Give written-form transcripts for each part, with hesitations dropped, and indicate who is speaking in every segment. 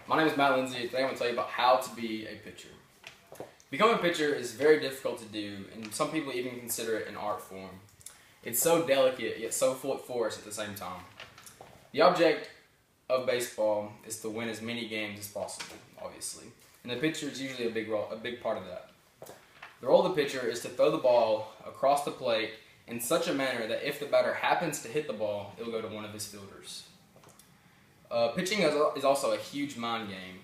Speaker 1: My name is Matt Lindsay. Today I'm going to tell you about how to be a pitcher. Becoming a pitcher is very difficult to do, and some people even consider it an art form. It's so delicate, yet so full of force at the same time. The object of baseball is to win as many games as possible, obviously, and the pitcher is usually a big part of that. The role of the pitcher is to throw the ball across the plate in such a manner that if the batter happens to hit the ball, it will go to one of his fielders. Pitching is also a huge mind game.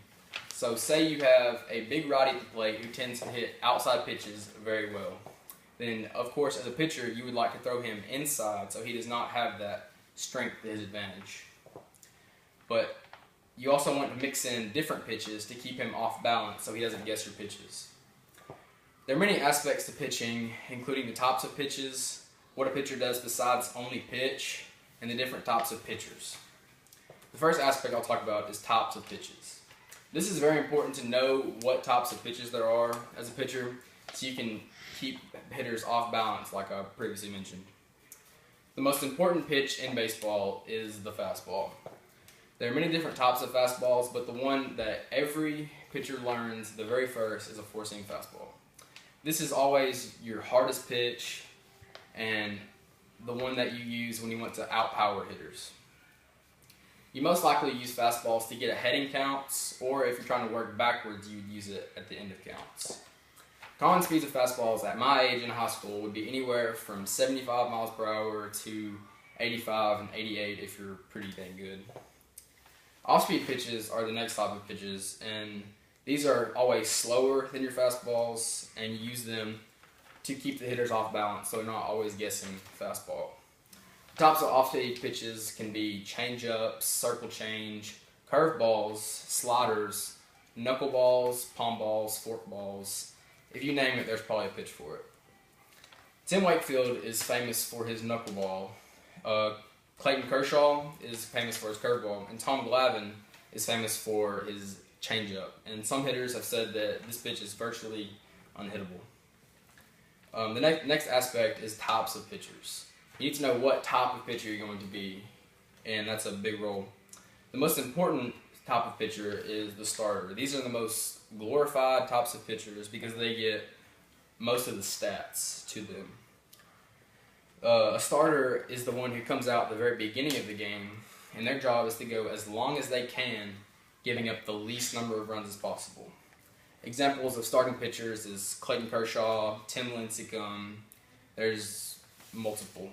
Speaker 1: So say you have a big righty at the plate who tends to hit outside pitches very well. Then, of course, as a pitcher, you would like to throw him inside so he does not have that strength to his advantage. But you also want to mix in different pitches to keep him off balance so he doesn't guess your pitches. There are many aspects to pitching, including the types of pitches, what a pitcher does besides only pitch, and the different types of pitchers. The first aspect I'll talk about is types of pitches. This is very important to know what types of pitches there are as a pitcher so you can keep hitters off balance like I previously mentioned. The most important pitch in baseball is the fastball. There are many different types of fastballs, but the one that every pitcher learns the very first is a four-seam fastball. This is always your hardest pitch and the one that you use when you want to outpower hitters. You most likely use fastballs to get ahead in counts, or if you're trying to work backwards, you would use it at the end of counts. Common speeds of fastballs at my age in high school would be anywhere from 75 miles per hour to 85 and 88 if you're pretty dang good. Off-speed pitches are the next type of pitches, and these are always slower than your fastballs, and you use them to keep the hitters off balance so they're not always guessing fastball. Types of off-speed pitches can be change-ups, circle change, curveballs, sliders, knuckleballs, palm balls, fork balls. If you name it, there's probably a pitch for it. Tim Wakefield is famous for his knuckleball. Clayton Kershaw is famous for his curveball, and Tom Glavine is famous for his change-up. And some hitters have said that this pitch is virtually unhittable. The next aspect is types of pitchers. You need to know what type of pitcher you're going to be, and that's a big role. The most important type of pitcher is the starter. These are the most glorified types of pitchers because they get most of the stats to them. A starter is the one who comes out at the very beginning of the game, and their job is to go as long as they can, giving up the least number of runs as possible. Examples of starting pitchers is Clayton Kershaw, Tim Lincecum. There's multiple.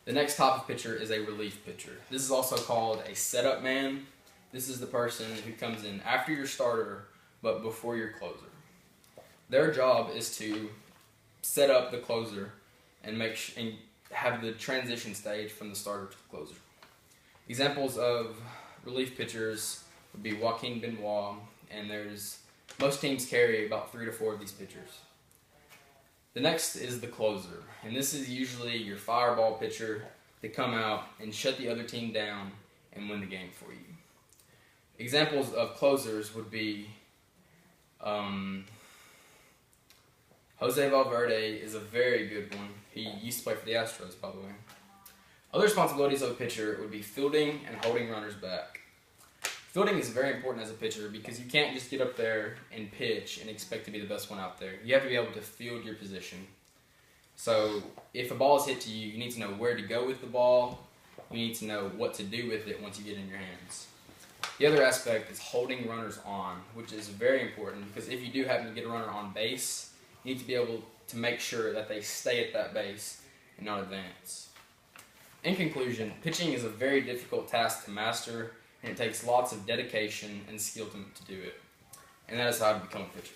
Speaker 1: The next type of pitcher is a relief pitcher. This is also called a setup man. This is the person who comes in after your starter, but before your closer. Their job is to set up the closer and have the transition stage from the starter to the closer. Examples of relief pitchers would be Joaquin Benoit, and most teams carry about 3 to 4 of these pitchers. The next is the closer, and this is usually your fireball pitcher to come out and shut the other team down and win the game for you. Examples of closers would be Jose Valverde is a very good one. He used to play for the Astros, by the way. Other responsibilities of a pitcher would be fielding and holding runners back. Fielding is very important as a pitcher because you can't just get up there and pitch and expect to be the best one out there. You have to be able to field your position. So if a ball is hit to you, you need to know where to go with the ball. You need to know what to do with it once you get it in your hands. The other aspect is holding runners on, which is very important because if you do happen to get a runner on base, you need to be able to make sure that they stay at that base and not advance. In conclusion, pitching is a very difficult task to master, and it takes lots of dedication and skill to do it. And that is how to become a pitcher.